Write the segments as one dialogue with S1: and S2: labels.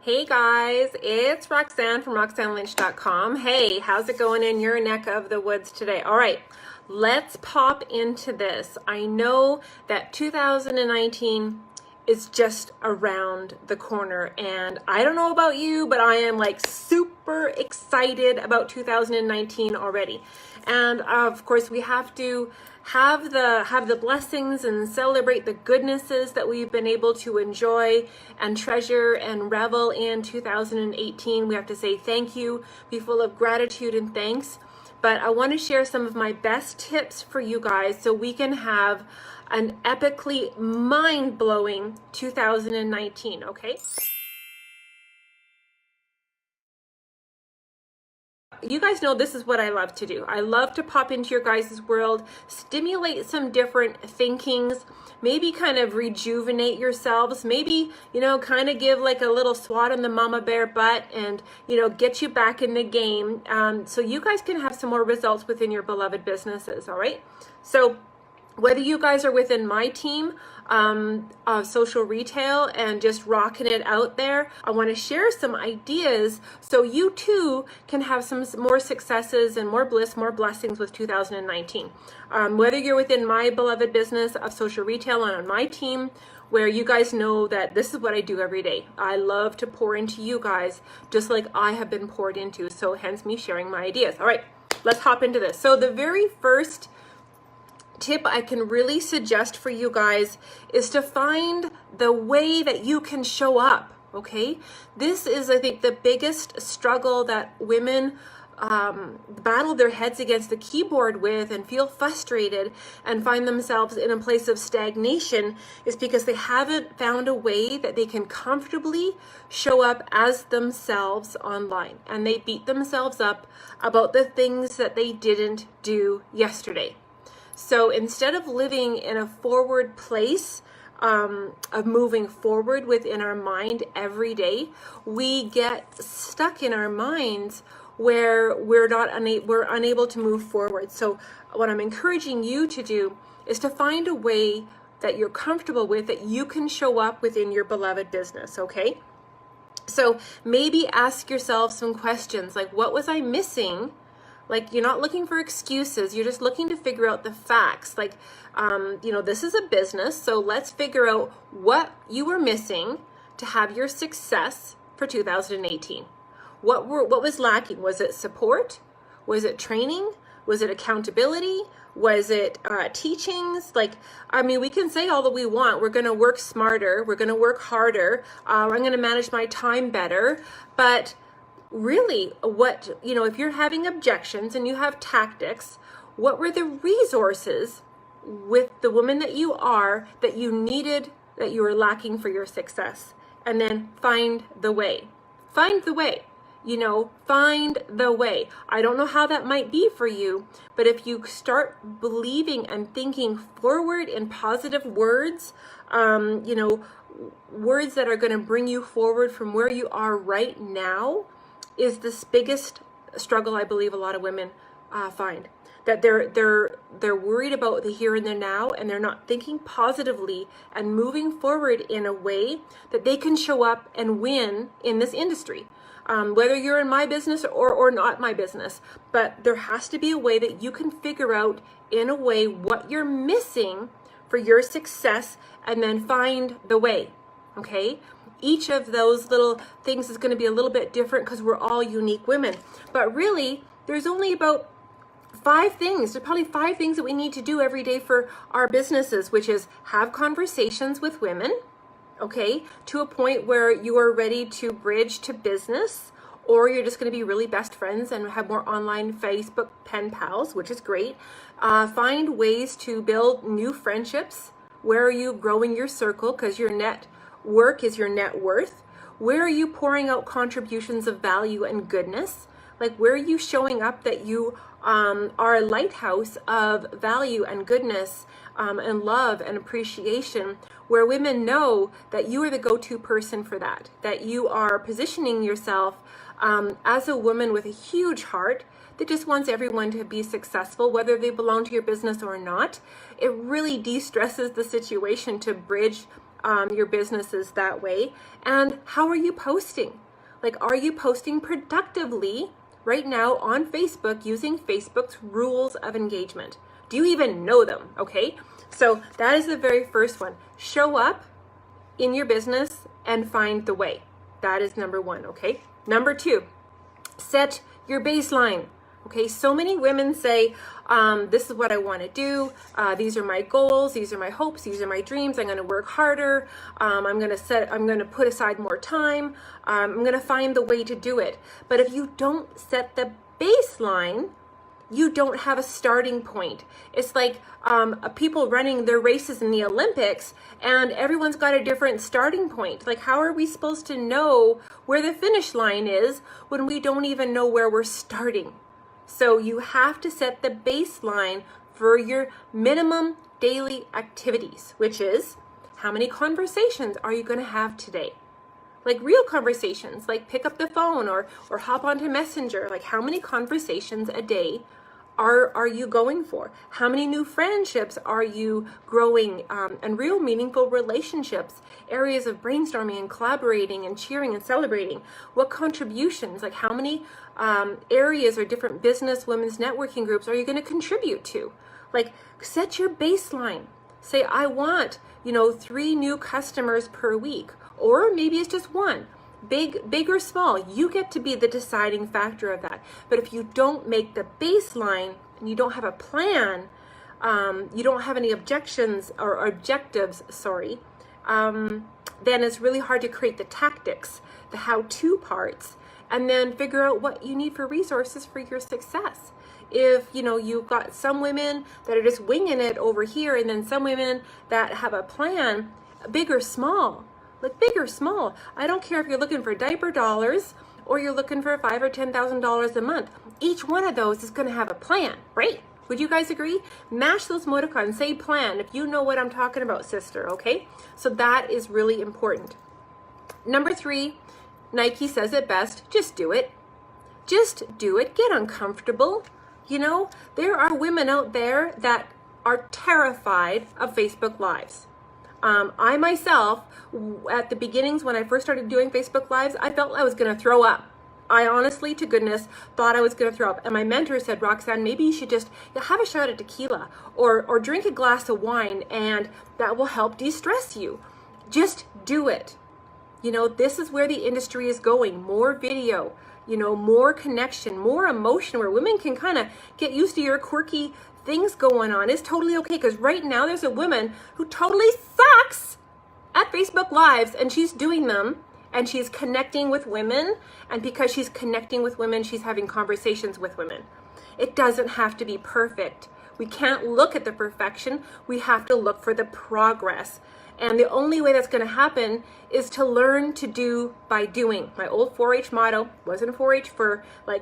S1: Hey guys, it's Roxanne from RoxanneLynch.com. Hey, how's it going in your neck of the woods today? All right, let's pop into this. I know that 2019 is just around the corner, and I don't know about you, but I am like super excited about 2019 already. And of course, we have to have the blessings and celebrate the goodnesses that we've been able to enjoy and treasure and revel in 2018. We have to say thank you, be full of gratitude and thanks. But I want to share some of my best tips for you guys so we can have an epically mind-blowing 2019, okay? You guys know this is what I love to do. I love to pop into your guys' world, stimulate some different thinkings, maybe kind of rejuvenate yourselves, maybe, kind of give like a little swat on the mama bear butt and, get you back in the game so you guys can have some more results within your beloved businesses, all right? So whether you guys are within my team of social retail and just rocking it out there, I want to share some ideas so you too can have some more successes and more bliss, more blessings with 2019. Whether you're within my beloved business of social retail and on my team, where you guys know that this is what I do every day. I love to pour into you guys just like I have been poured into, so hence me sharing my ideas. All right, let's hop into this. So the very first tip I can really suggest for you guys is to find the way that you can show up, okay? This is, I think, the biggest struggle that women battle their heads against the keyboard with and feel frustrated and find themselves in a place of stagnation is because they haven't found a way that they can comfortably show up as themselves online, and they beat themselves up about the things that they didn't do yesterday. So instead of living in a forward place of moving forward within our mind every day, we get stuck in our minds where we're unable to move forward. So what I'm encouraging you to do is to find a way that you're comfortable with, that you can show up within your beloved business, okay? So maybe ask yourself some questions like, what was I missing? Like, you're not looking for excuses. You're just looking to figure out the facts. Like, this is a business, so let's figure out what you were missing to have your success for 2018. What was lacking? Was it support? Was it training? Was it accountability? Was it teachings? We can say all that we want. We're going to work smarter. We're going to work harder. I'm going to manage my time better. But really, if you're having objections and you have tactics, what were the resources with the woman that you are that you needed, that you were lacking for your success? And then find the way. Find the way. Find the way. I don't know how that might be for you, but if you start believing and thinking forward in positive words, words that are going to bring you forward from where you are right now, is this biggest struggle I believe a lot of women find. That they're worried about the here and the now, and they're not thinking positively and moving forward in a way that they can show up and win in this industry. Whether you're in my business or not my business, but there has to be a way that you can figure out in a way what you're missing for your success and then find the way, okay? Each of those little things is going to be a little bit different because we're all unique women. But really, there's only about 5 things. There's probably 5 things that we need to do every day for our businesses, which is have conversations with women, okay, to a point where you are ready to bridge to business, or you're just going to be really best friends and have more online Facebook pen pals, which is great. Find ways to build new friendships. Where are you growing your circle? Because your network is your net worth. Where are you pouring out contributions of value and goodness? Like, where are you showing up that you are a lighthouse of value and goodness and love and appreciation, where women know that you are the go-to person for that you are positioning yourself as a woman with a huge heart that just wants everyone to be successful, whether they belong to your business or not. It really de-stresses the situation to bridge your businesses that way. And how are you posting? Like, are you posting productively right now on Facebook using Facebook's rules of engagement? Do you even know them? Okay, so that is the very first one. Show up in your business and find the way. That is number one, okay? Number two, set your baseline. Okay, so many women say, this is what I want to do. These are my goals. These are my hopes. These are my dreams. I'm going to work harder. I'm going to put aside more time. I'm going to find the way to do it. But if you don't set the baseline, you don't have a starting point. It's like people running their races in the Olympics, and everyone's got a different starting point. Like, how are we supposed to know where the finish line is when we don't even know where we're starting? So you have to set the baseline for your minimum daily activities, which is, how many conversations are you going to have today? Like real conversations, like pick up the phone or hop onto Messenger. Like, how many conversations a day are you going for? How many new friendships are you growing, and real meaningful relationships, areas of brainstorming and collaborating and cheering and celebrating? What contributions, like how many areas or different business women's networking groups are you going to contribute to? Like, set your baseline. Say, I want, 3 new customers per week, or maybe it's just one. Big or small, you get to be the deciding factor of that. But if you don't make the baseline and you don't have a plan, you don't have any objectives, then it's really hard to create the tactics, the how-to parts, and then figure out what you need for resources for your success. If, you've got some women that are just winging it over here, and then some women that have a plan, big or small. Like, big or small. I don't care if you're looking for diaper dollars or you're looking for $5,000 or $10,000 a month. Each one of those is going to have a plan, right? Would you guys agree? Mash those emoticons, say plan, if you know what I'm talking about, sister, okay? So that is really important. Number 3, Nike says it best, just do it. Just do it. Get uncomfortable. There are women out there that are terrified of Facebook Lives. I myself, at the beginnings when I first started doing Facebook Lives, I felt I was going to throw up. I honestly, to goodness, thought I was going to throw up. And my mentor said, Roxanne, maybe you should just have a shot of tequila or drink a glass of wine, and that will help de-stress you. Just do it. This is where the industry is going. More video, more connection, more emotion, where women can kind of get used to your quirky things going on. Is totally okay, because right now there's a woman who totally sucks at Facebook Lives, and she's doing them, and she's connecting with women, and because she's connecting with women, she's having conversations with women. It doesn't have to be perfect. We can't look at the perfection. We have to look for the progress. And the only way that's going to happen is to learn to do by doing. My old 4-H motto, was in 4-H for I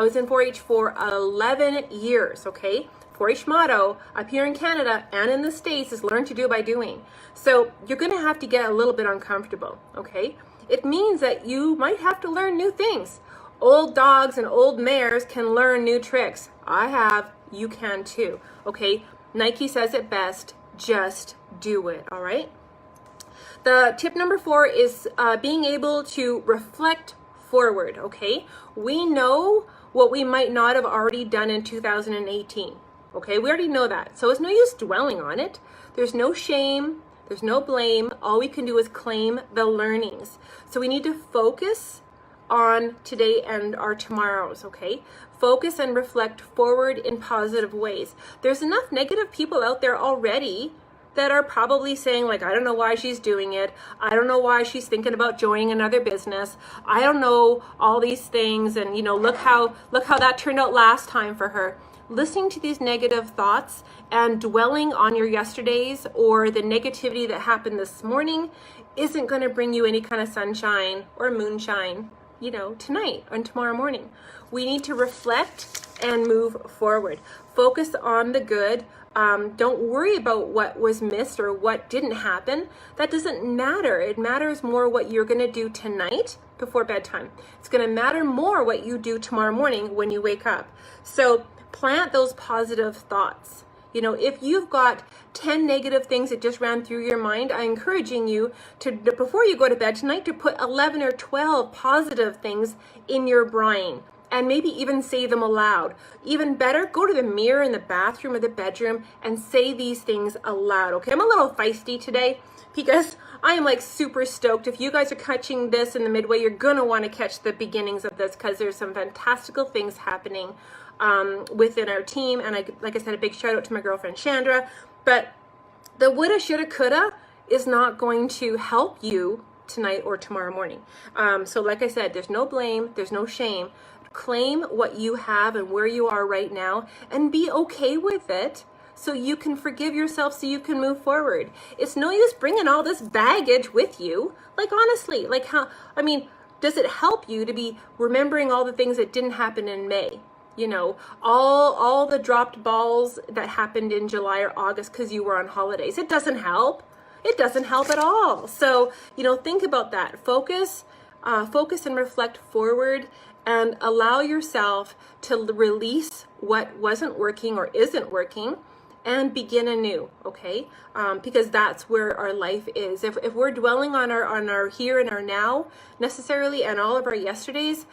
S1: was in 4-H for 11 years, okay? 4-H motto up here in Canada and in the States is learn to do by doing. So you're going to have to get a little bit uncomfortable, okay? It means that you might have to learn new things. Old dogs and old mares can learn new tricks. I have, you can too, okay? Nike says it best, just do it, all right? The tip number 4 is being able to reflect forward, okay? We know what we might not have already done in 2018, okay? We already know that, so it's no use dwelling on it. There's no shame, there's no blame. All we can do is claim the learnings. So we need to focus on today and our tomorrows, okay? Focus and reflect forward in positive ways. There's enough negative people out there already that are probably saying, like, I don't know why she's doing it. I don't know why she's thinking about joining another business. I don't know all these things, and look how that turned out last time for her. Listening to these negative thoughts and dwelling on your yesterdays or the negativity that happened this morning isn't going to bring you any kind of sunshine or moonshine, tonight and tomorrow morning. We need to reflect and move forward. Focus on the good. Don't worry about what was missed or what didn't happen. That doesn't matter. It matters more what you're going to do tonight before bedtime. It's going to matter more what you do tomorrow morning when you wake up. So plant those positive thoughts. You know, if you've got 10 negative things that just ran through your mind, I'm encouraging you to, before you go to bed tonight, to put 11 or 12 positive things in your brain. And maybe even say them aloud. Even better, go to the mirror in the bathroom or the bedroom and say these things aloud. Okay, I'm a little feisty today because I am like super stoked. If you guys are catching this in the midway, you're gonna want to catch the beginnings of this because there's some fantastical things happening within our team. And like I said, a big shout out to my girlfriend Chandra. But the woulda, shoulda, coulda is not going to help you tonight or tomorrow morning. So like I said, there's no blame, there's no shame. Claim what you have and where you are right now and be okay with it so you can forgive yourself, so you can move forward. It's no use bringing all this baggage with you. Like honestly, like how, I mean, does it help you to be remembering all the things that didn't happen in May? You know, all the dropped balls that happened in July or August because you were on holidays. It doesn't help. It doesn't help at all. So, you know, think about that. Focus and reflect forward and allow yourself to release what wasn't working or isn't working and begin anew, okay? Because that's where our life is. If we're dwelling on our here and our now necessarily and all of our yesterdays,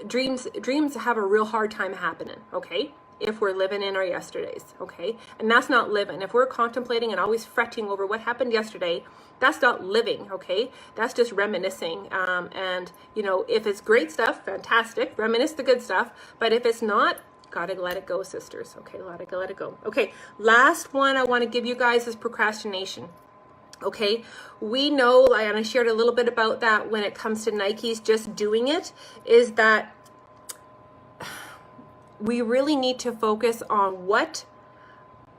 S1: dreams have a real hard time happening, okay? If we're living in our yesterdays, okay? And that's not living. If we're contemplating and always fretting over what happened yesterday, that's not living, okay? That's just reminiscing. And, you know, if it's great stuff, fantastic, reminisce the good stuff. But if it's not, gotta let it go, sisters, okay? Let it go. Okay, last one I wanna give you guys is procrastination. Okay, we know, and I shared a little bit about that when it comes to Nikes just doing it, is that we really need to focus on what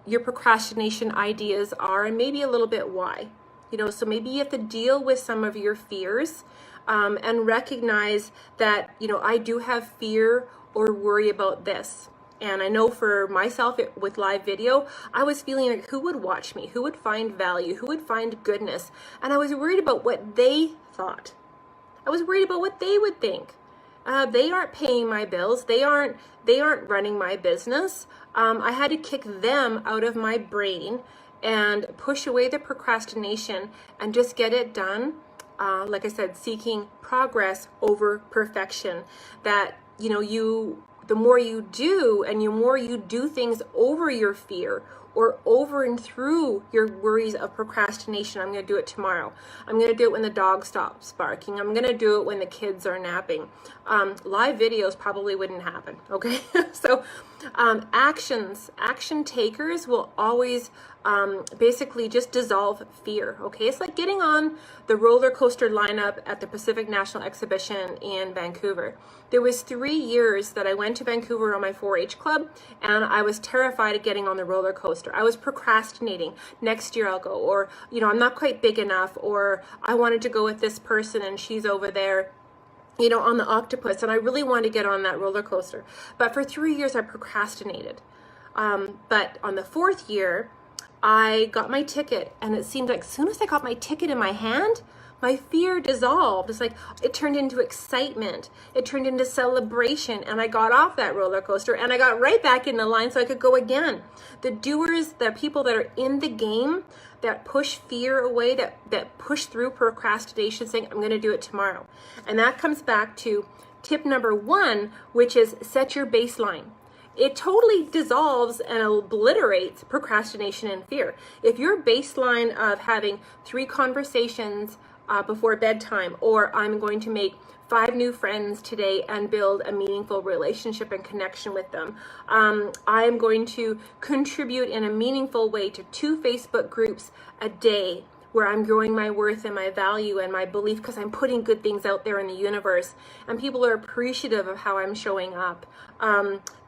S1: your procrastination ideas are and maybe a little bit why. You know, so maybe you have to deal with some of your fears and recognize that, you know, I do have fear or worry about this. And I know for myself with live video, I was feeling like who would watch me? Who would find value? Who would find goodness? And I was worried about what they thought. I was worried about what they would think. They aren't paying my bills. They aren't running my business. I had to kick them out of my brain and push away the procrastination and just get it done. Like I said, seeking progress over perfection. That, you know, the more you do and the more you do things over your fear or over and through your worries of procrastination. I'm going to do it tomorrow. I'm going to do it when the dog stops barking. I'm going to do it when the kids are napping. Live videos probably wouldn't happen. Okay. So action takers will always basically just dissolve fear. Okay. It's like getting on the roller coaster lineup at the Pacific National Exhibition in Vancouver. There was 3 years that I went to Vancouver on my 4-H club and I was terrified of getting on the roller coaster. I was procrastinating. Next year I'll go, or, you know, I'm not quite big enough, or I wanted to go with this person and she's over there, you know, on the octopus, and I really wanted to get on that roller coaster. But for 3 years I procrastinated. But on the 4th year, I got my ticket, and it seemed like as soon as I got my ticket in my hand, my fear dissolved. It's like it turned into excitement. It turned into celebration, and I got off that roller coaster and I got right back in the line so I could go again. The doers, the people that are in the game, that push fear away, that push through procrastination, saying, I'm going to do it tomorrow. And that comes back to tip number 1, which is set your baseline. It totally dissolves and obliterates procrastination and fear. If your baseline of having 3 conversations before bedtime, or I'm going to make 5 new friends today and build a meaningful relationship and connection with them. I'm going to contribute in a meaningful way to 2 Facebook groups a day where I'm growing my worth and my value and my belief because I'm putting good things out there in the universe and people are appreciative of how I'm showing up.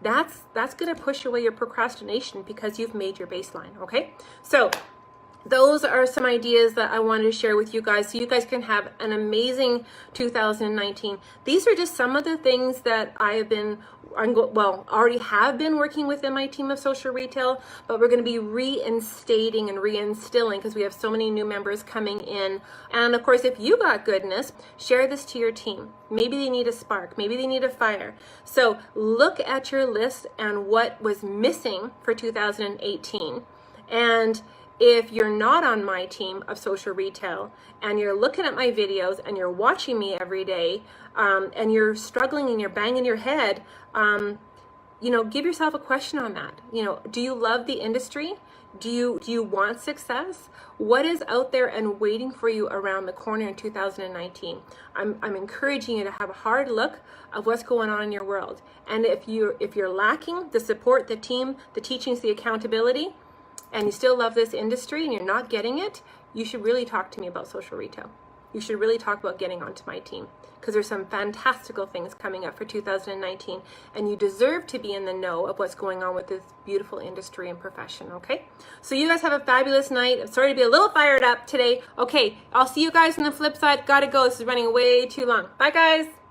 S1: That's going to push away your procrastination because you've made your baseline, okay? So those are some ideas that I wanted to share with you guys so you guys can have an amazing 2019. These are just some of the things that I have been, already have been working within my team of social retail, but we're going to be reinstating and reinstilling because we have so many new members coming in. And of course, if you got goodness, share this to your team. Maybe they need a spark, maybe they need a fire. So look at your list and what was missing for 2018. And if you're not on my team of social retail and you're looking at my videos and you're watching me every day, and you're struggling and you're banging your head, give yourself a question on that. Do you love the industry? Do you want success? What is out there and waiting for you around the corner in 2019? I'm encouraging you to have a hard look of what's going on in your world. And if you're lacking the support, the team, the teachings, the accountability, and you still love this industry and you're not getting it, you should really talk to me about social retail. You should really talk about getting onto my team because there's some fantastical things coming up for 2019 and you deserve to be in the know of what's going on with this beautiful industry and profession, okay? So you guys have a fabulous night. I'm sorry to be a little fired up today. Okay, I'll see you guys on the flip side. Gotta go. This is running way too long. Bye, guys.